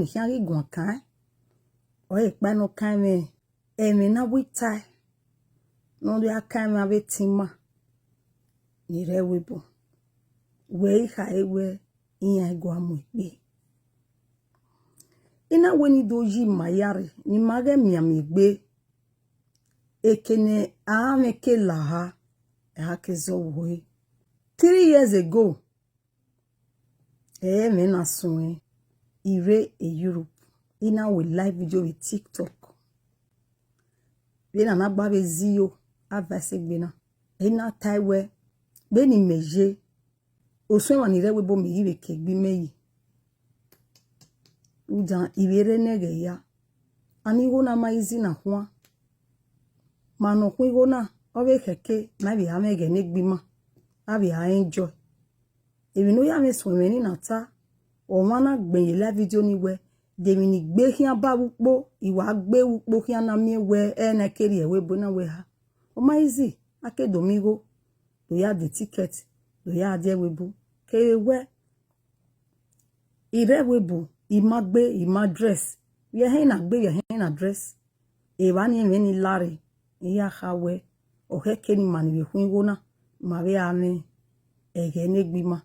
Hiari guankai, or a pano kame, emina witai, no de akame ave tima, ni rewebo, we haewe, in guamu be. Ina weni doji mayari, ni mage miami be, ekene aameke laha, hakezo we. 3 years ago, mena soe, Ire e Europe. Ina we live video with TikTok. Bena na babe ziyo avase gbena. Ina taiwe beni meje. Oswe wanire webo me yiwe kegbi meyi. Ujan ibere nege ya. Ani gona maizi na hwa. Mano kwi gona owe keke mabi hamege negbima. Abi ha enjoy. Ebi no ya me swemeni na ta. O wana gbenye la video ni we. Demi ni gbe hian ba wukpo. Iwa gbe wukpo hian na mie we. Ene keri ewe bona we ha. O maizi. Ake domingo. Do ya the ticket. Do ya ade webu. Ke we. Ire webu. Ima gbe. Ima dress. Ye he na gbe. Ye he na dress. Ewa ni meni lare. Iya hawe. O heke ni mani we huingona. Mawe ame. Ege negbima.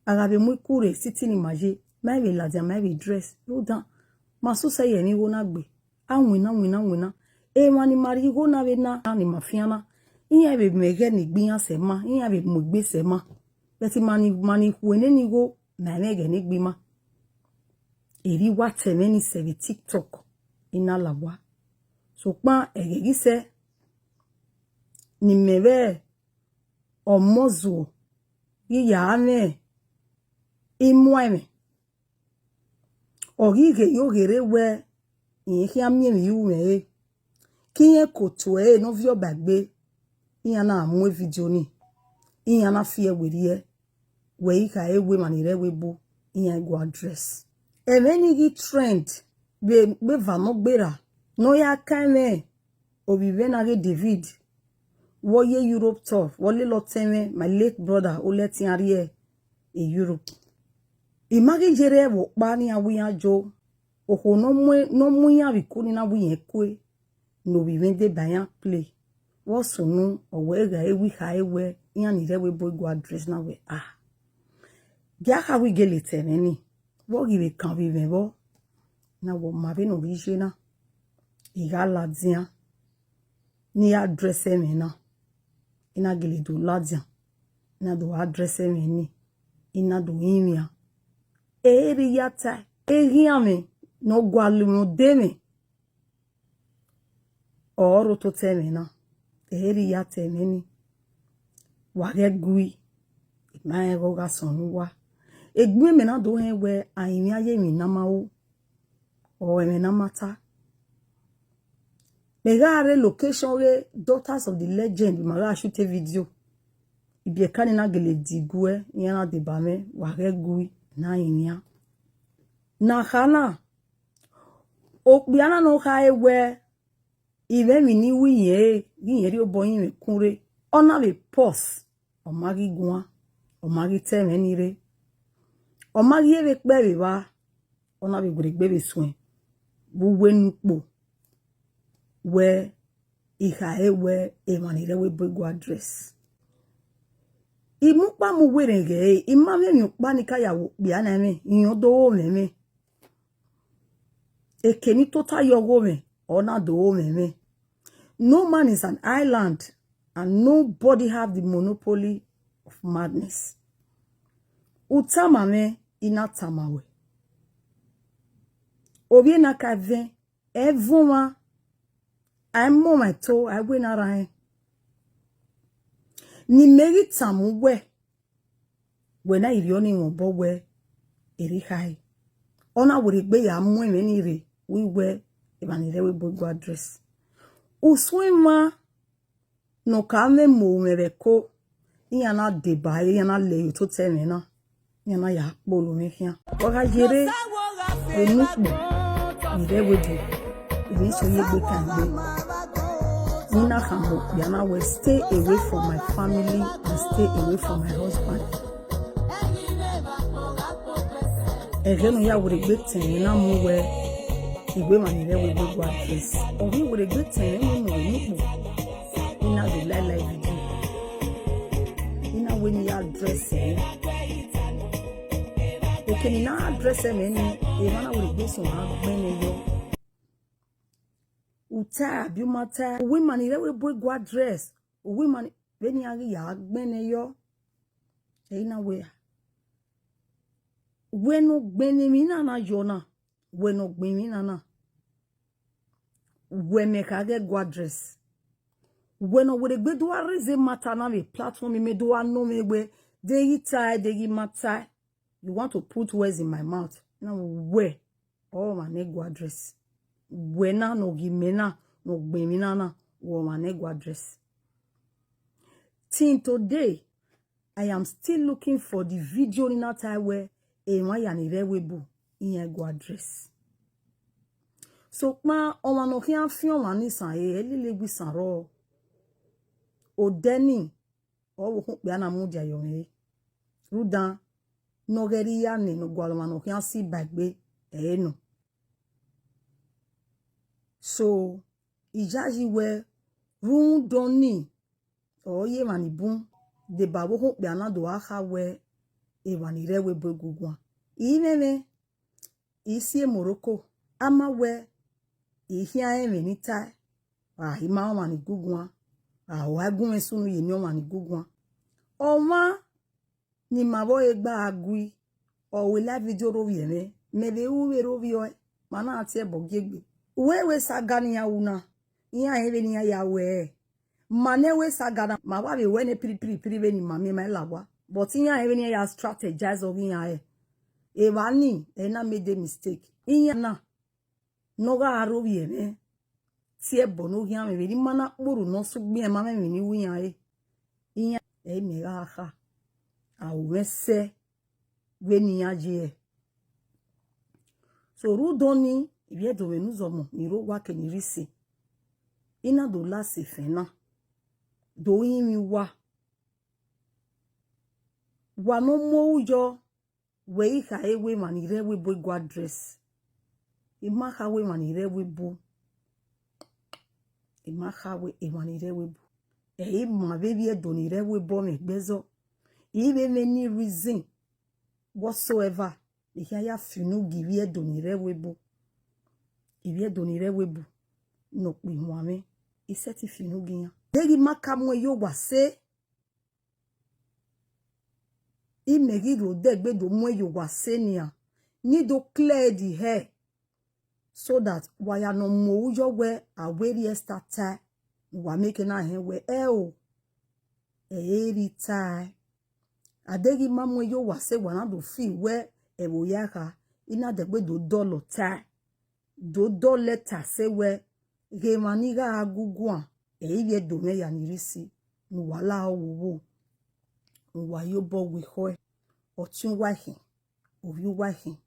Agabe mwe kure siti ni maje. Maiwe ladia maiwe dress. Lodan. Masu saye ni gona gbe. Wina. Wani mari gona we na. Ni mafiana. Inya be mege ni gbiyan sema. Inya be mugbe sema. Beti mani huene ni go. Mege ni gbima. Eri wate meni sevi TikTok. Ina lawa. So pa ege gise. Ni mewe. Omozo. Iya ame. Imweme. Ogige yogere we. Inye amye mi ume. Kinye koto no vio bagbe. Inya na amwe video ni. Inya na fie werie. We ika ewe manire webo. Inya go address. Emeni gi trend. Be vano bera. No ya kame. Obive na ge David. Woye Europe tour. Wole loteme. My late brother. Oleti arie. E Europe. Imagi jere wo bani awiya jo. Oko no muya bikuni na wiye kwe. No bivende bayan play. Wosunu owega ewi haewe. Inya nirewe boy go address na we. Giaka we gelete neni. Wogiwe kan vive bo. Na wo mabe no vijena. Iga ladian. Ni address emena. Ina gele do ladian. Ina do address emeni. Ina do imia. Eri yata. Eriame. No gwalumo deme. Oro to temena. Eri yata emeni. Wage gui. Imae goga sonuwa. Egwe mena do henwe. Aimia ye minamao. O emena mata. Megare location re. Daughters of the legend. Maga shoot a video. Ibiekani na gele digwe. Yana debame. Wage gui. Na inya. Na hana. Okbiana no haewe. Ive mini wiye. Ginyeri oboyin me kure. Ona be pause. Omagi gwa. Omagi temenire. Omagi eve kbebe wa. Ona be gure gbebe swen. Buwe nukbo. We. Ihaewe. Emanire we bego address. Imukpa mu werenge. Imame nyukpa nika ya biana me. Inyodo meme. Ekeni tota yogome. Ona do meme. No man is an island. And nobody have the monopoly of madness. Utamame inatamawe. Obie na kave. Evuma. Aimo my toe. I win around. Ni meri tamu we. Wena irioni mwobo we. Eri hai. Ona wurigbe ya mwe menire. We we. Ebanire we bogo address. Uswima. No kame mo mereko. Iyana deba. Iyana leyo to temena. Iyana ya bolo mehia. Waka jere. Enukbo. Ire we do. Iniso yegbe kande. Nina Hambo, Yana will stay away from my family and stay away from my husband. Egeno ya would a good thing, na mu where the women there will go address. Or he would a good thing, no in a the live video. In a when you address him. Okay, now address him any, Ivana would be so many yo. Uta, you matter, women there will go address. Women, when you are young, yo. In a way. Weno gbenimina na jona. Weno gbenimina na. Wemekage go address. Weno wede gbe do areze mata na me platform me do no me gbe. Dey yitai, dey matter. You want to put words in my mouth. Now where? Oh my go address. Wena no gimena no gbenimina na. Wo my go address. Till today, I am still looking for the video in that time where webu in go address. So ma on no kian fion mani san elile gbi san ro o deni o wo pe ana mu ja yo me rudan no geri ya ni no gwa ma no kian si bagbe no. So ijaji we run doni o ye mani bun de ba wo pe ana do aka we ewanire begugwa inene isi Morocco ama we ihia emenita ima wani gugwa wagun esunu ye ni wani gugwa oma ni mabo egba agui o we live video ro yeme mebe uwe ro bio mana ati ebo gegbe we sagani ya una iya ebe ni ya we mane we sagana mawa be we ne piri be ni mame ma lawa. But in ya even ya strategize of in ya Evani na made a mistake. In ya na noga arobi me tie bono ya me very mana buru no sugbi e mama me ni wi ya in ya me ga ha a wese we ni ya je. So rudoni ibie do we nuzomo ni ro wa ke ni risi ina do la se fena do yin mi wa wano mo ujo we ka ewe manire we bo go address imaka we manire we bo imaka we manire we bo ma baby e donire we bo me gbezo even any reason whatsoever the ya finu give e donire we bo ibi donire we bo no pe moame iseti finu gian degi maka mo yo wa se imegiro degbe do mwe yo wasenia ni do clear the hair so that waya no mo ujo we aweri starter wa make na he we o eri tai adegi mamwe yo wase wana do fi we ewo yaka ina degbe do dolo tai do do letter se we ge maniga agugwa eye do me ya nirisi ni wala owo wa yo bo we ho otun wahin ovi wahin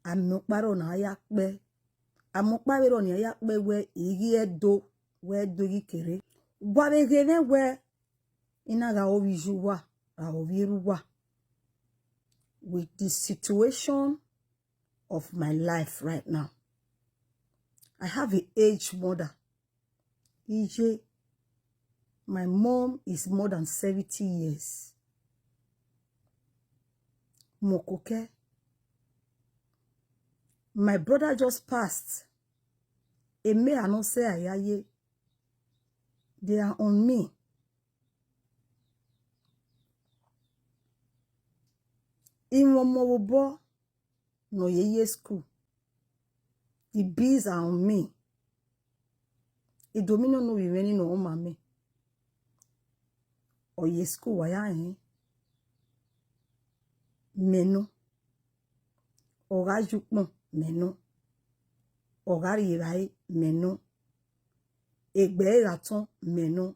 amukparo na ya pe amukparo ni ya pe we igi edo we do gikere gwa be gene we ina ga ovi juwa a ovi ruwa with the situation of my life right now. I have an aged mother. EJ, my mom is more than 70 years. Mokoke. My brother just passed. E me anonse ayaye. They are on me. In Womowobo, no yeye school. The bees are on me. E domino no viveni no mame. O ye school waya menu. Oga jukmo menu. Oga rirai menu. Egbe raton menu.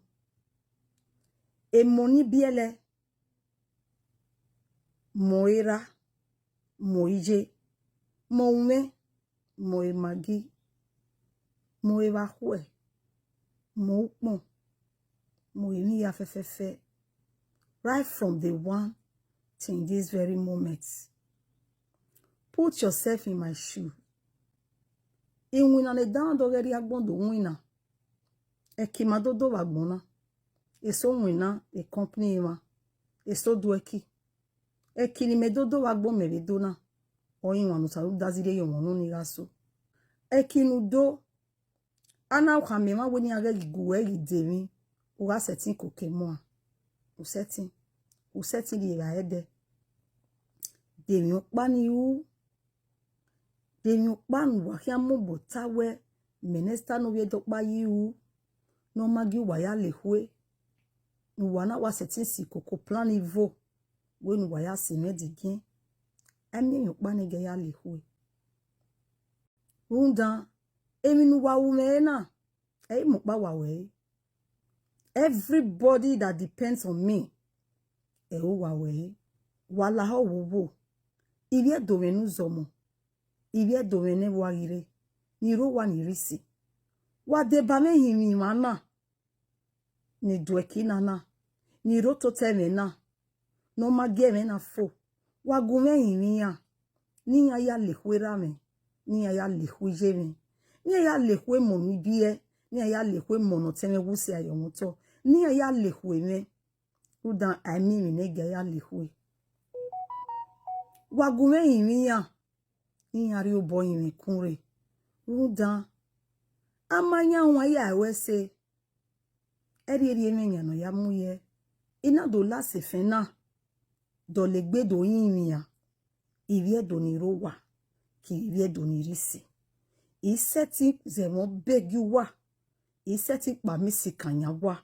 E moni biele. Moira. Moije. Moume. Moe magi. Moe wahwe. Moukmo. Moe ni ya fefefe. Right from the one till this very moment. Put yourself in my shoe. In winna ne down dogeri agbondo winna. E kimadodo wagbona. E so winna e company ima. E so dueki. E kini medodo wagbo meredona. O in wanu salu dazire yo wanu ni gaso. E kinu do. Ana ukamema weni age guwe gidemi. Uga setting koke moa. U setting li ede. Demi okpani u. Demi okpanu wakia mobo tawe. Menesta no wiedokpa yu. No magi waya lehwe. Nuwana wa setting si koko plan ivo. We nuwaya si medigin. Emi okpani ge ya lehwe. Runda. Emi nuwa umena. Ei mokpa wawe. Everybody that depends on me. Wawe. Wala ho wubu. Iye domenu zomo. Iye domene wagire. Niro wa nirisi. Wadebame himi mana. Ni dweki nana. Niro toteme na. No mageme na fo. Wagume himi ya. Ni ya lehwe rame. Ni ya lehwe jeme. Ni ya lehwe monibie. Ni ya lehwe monoteme wusi ayomoto. Ni ya lehwe me. Udan amimi nege ya lehwe. Wagume himi ya. Ni ya rio boy me kunre. Udan. Amanya wa ya wese. Eri menya no ya muye. Ina do la se fena. Do legbe do himi ya. Ivye do ni rowa. Ki ivye do ni risi. Iseti zemo begi wa. Iseti pa misi kanya wa.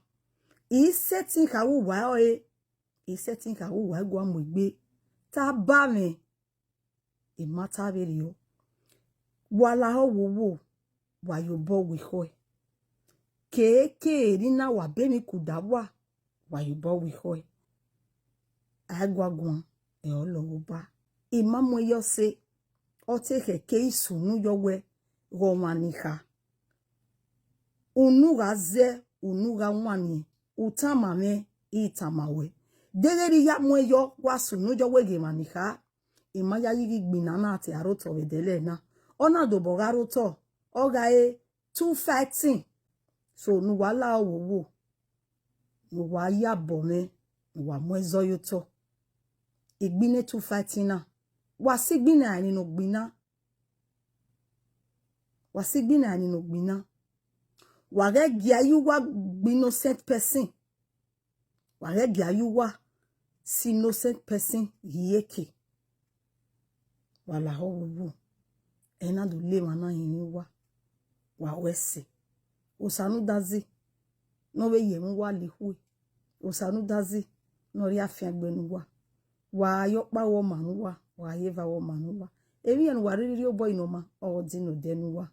Iseti ka uwa oe. Iseti ka uwa gwa mwigbe. Ta ba me. Imata beri yo. Wala ho wuwu. Wa yobo wihoe. Keke rina wa bemi kudawa. Wa yobo wihoe. Agwa gwan. E oloba. Imamu yo se. Ote keke isunu yowe. Romanika. Unuga ze. Unuga wani. Utamame. Itamawe. Deleri ya mwe yo. Wasunu yowe gemanika. Imaya yigi gbinana ati aroto wedele na. Ona do bogaroto. Ogae. 2 fighting. So nuwala owo. Nuwa ya bome. Nuwa mwezo yoto. Igbine 2 fighting na. Wasigbine ani no gbina. Wasigbine ani no gbina. Wage giayuwa innocent person. Wage giayuwa si innocent person yeke. Wala ho wubu. Ena do le wana yiniwa. Wa wese. Osanu dazi. No we yemu wa lehwe. Osanu dazi. No ri afiagbenuwa. Wa yokpa wo manuwa. Wa yeva wo manuwa. Evi enu wa riri obo inoma. O dino denuwa.